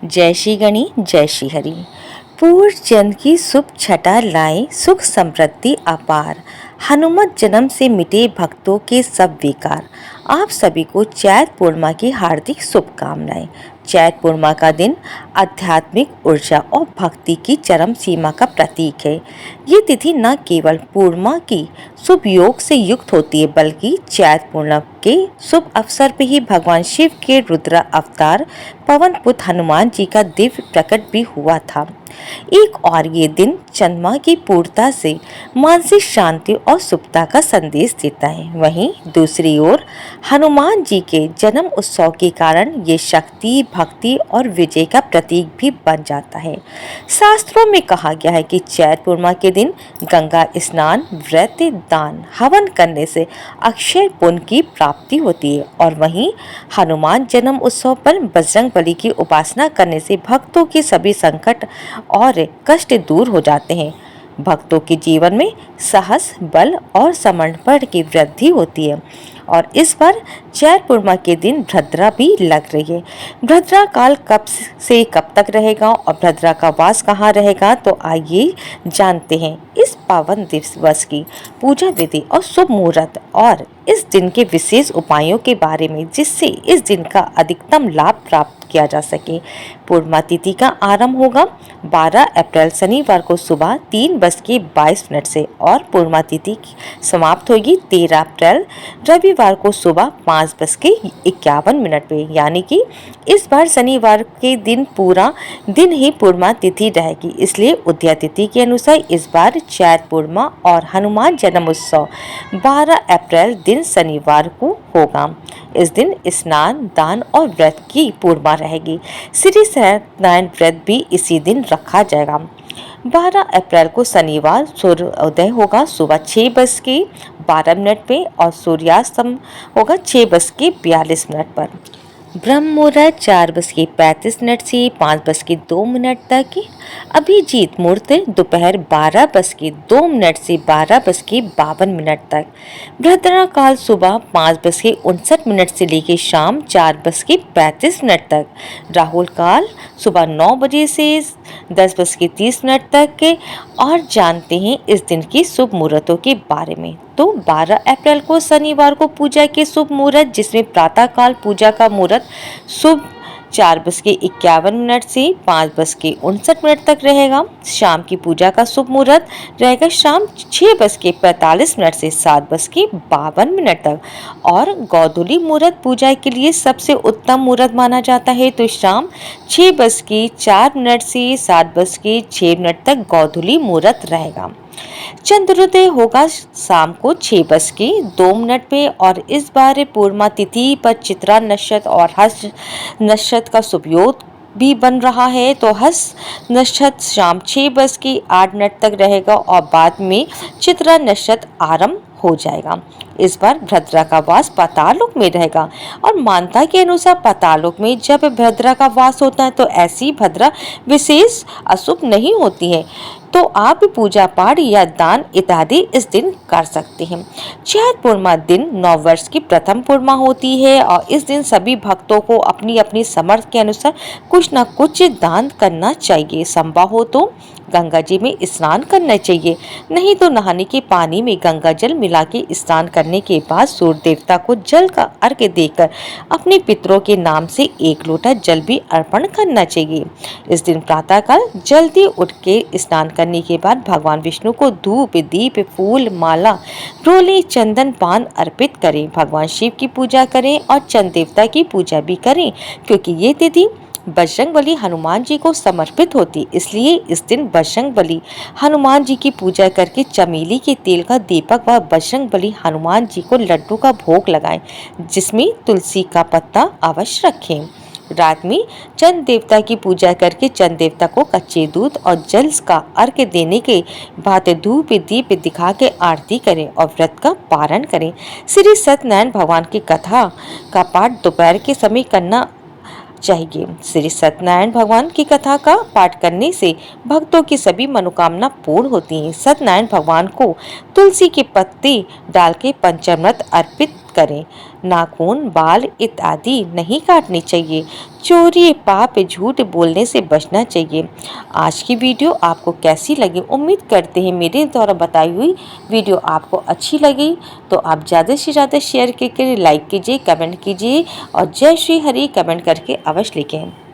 जय श्री गणेश जय श्री हरि। पूर्ण चंद की शुभ छटा लाए सुख समृद्धि अपार। हनुमत जन्म से मिटे भक्तों के सब विकार। आप सभी को चैत्र पूर्णिमा की हार्दिक शुभकामनाएं। चैत्र पूर्णिमा का दिन आध्यात्मिक ऊर्जा और भक्ति की चरम सीमा का प्रतीक है। ये तिथि न केवल पूर्णिमा की शुभ योग से युक्त होती है, बल्कि चैत्र पूर्णिमा के शुभ अवसर पर ही भगवान शिव के रुद्र अवतार पवन पुत्र हनुमान जी का दिव्य प्रकट भी हुआ था। एक और ये दिन चंद्रमा की पूर्णता से मानसिक शांति और शुभता का संदेश देता है। वहीं दूसरी ओर हनुमान जी के जन्म उत्सव के कारण ये शक्ति, भक्ति और विजय का प्रतीक भी बन जाता है। शास्त्रों में कहा गया है कि चैत्र पूर्णिमा के दिन गंगा स्नान, व्रत, दान, हवन करने से अक्षय पुण्य की प्राप्ति होती है। और वहीं हनुमान जन्म उत्सव पर बजरंग बली की उपासना करने से भक्तों के सभी संकट और कष्ट दूर हो जाते हैं। भक्तों के जीवन में साहस, बल और समर्पण की वृद्धि होती है। और इस बार चैत्र पूर्णिमा के दिन भद्रा भी लग रही है। भद्रा काल कब से कब तक रहेगा और भद्रा का वास कहाँ रहेगा, तो आइए जानते हैं इस पावन दिवस की पूजा विधि और शुभ मुहूर्त और इस दिन के विशेष उपायों के बारे में, जिससे इस दिन का अधिकतम लाभ प्राप्त किया जा सके। पूर्णिमा तिथि का आरंभ होगा 12 अप्रैल शनिवार को सुबह 3:22 से और पूर्णिमा तिथि समाप्त होगी 13 अप्रैल रविवार को सुबह 5:51 पे। यानी कि इस बार शनिवार के दिन पूरा दिन ही पूर्णिमा तिथि रहेगी। इसलिए उदय तिथि के अनुसार इस बार चैत्र पूर्णिमा और हनुमान जन्म उत्सव 12 अप्रैल दिन शनिवार को होगा। इस दिन स्नान, दान और व्रत की पूर्णिमा रहेगी। श्री सत्यनारायण व्रत भी इसी दिन रखा जाएगा। 12 अप्रैल को शनिवार सूर्योदय होगा सुबह 6:12 पे और सूर्यास्त होगा 6:42 पर। ब्रह्म मुहूर्त 4:35 से 5:02 तक। अभिजीत मुहूर्त दोपहर 12:02 से 12:52 तक। भद्रा काल सुबह 5:59 से लेकर शाम 4:35 तक। राहुल काल सुबह 9 बजे से 10:30 तक। और जानते हैं इस दिन की शुभ मुहूर्तों के बारे में। तो 12 अप्रैल को शनिवार को पूजा के शुभ मुहूर्त, जिसमें प्रातः काल पूजा का मुहूर्त शुभ 4:51 से 5:59 तक रहेगा। शाम की पूजा का शुभ मुहूर्त रहेगा शाम 6:45 से 7:52 तक। और गोधूली मुहूर्त पूजा के लिए सबसे उत्तम मुहूर्त माना जाता है। तो शाम 6:04 से 7:06 तक गोधूली मुहूर्त रहेगा। चंद्रोदय होगा शाम को 6:02 पे। और इस बार पूर्णिमा तिथि पर चित्रा नक्षत्र और हस्त नक्षत्र का शुभ योग भी बन रहा है। तो हस्त नक्षत्र शाम 6:08 तक रहेगा और बाद में चित्रा नक्षत्र आरंभ हो जाएगा। इस बार भद्रा का वास पाताललोक में रहेगा। और मान्यता के अनुसार पाताललोक में जब भद्रा का वास होता है तो ऐसी भद्रा विशेष अशुभ नहीं होती है। तो आप पूजा पाठ या दान इत्यादि इस दिन कर सकते हैं। चैत्र पूर्णिमा दिन नववर्ष की प्रथम पूर्णिमा होती है और इस दिन सभी भक्तों को अपनी अपनी समर्थ के अनुसार कुछ न कुछ दान करना चाहिए। संभव हो तो गंगा जी में स्नान करना चाहिए, नहीं तो नहाने के पानी में गंगा जल मिला के स्नान करने के बाद सूर्य देवता को जल का अर्घ्य देकर अपने पितरों के नाम से 1 लोटा जल भी अर्पण करना चाहिए। इस दिन प्रातःकाल जल्दी उठ के स्नान करने के बाद भगवान विष्णु को धूप, दीप, फूल, माला, रोले, चंदन, पान अर्पित करें। भगवान शिव की पूजा करें और चंद्र देवता की पूजा भी करें, क्योंकि ये तिथि बजरंग बली हनुमान जी को समर्पित होती। इसलिए इस दिन बजरंग बली हनुमान जी की पूजा करके चमेली के तेल का दीपक व बजरंग बली हनुमान जी को लड्डू का भोग लगाएं, जिसमें तुलसी का पत्ता अवश्य रखें। रात में चंद्र देवता की पूजा करके चंद्र देवता को कच्चे दूध और जल का अर्घ्य देने के बाद धूप दीप दिखा के आरती करें और व्रत का पारण करें। श्री सत्यनारायण भगवान की कथा का पाठ दोपहर के समय करना चाहिए। श्री सत्यनारायण भगवान की कथा का पाठ करने से भक्तों की सभी मनोकामना पूर्ण होती हैं। सत्यनारायण भगवान को तुलसी के पत्ते डाल के पंचामृत अर्पित करें। नाखून, बाल इत्यादि नहीं काटनी चाहिए। चोरी, पाप, झूठ बोलने से बचना चाहिए। आज की वीडियो आपको कैसी लगी? उम्मीद करते हैं मेरे द्वारा बताई हुई वीडियो आपको अच्छी लगी। तो आप ज़्यादा से ज़्यादा शेयर करके लाइक कीजिए, कमेंट कीजिए और जय श्री हरि कमेंट करके अवश्य लिखें।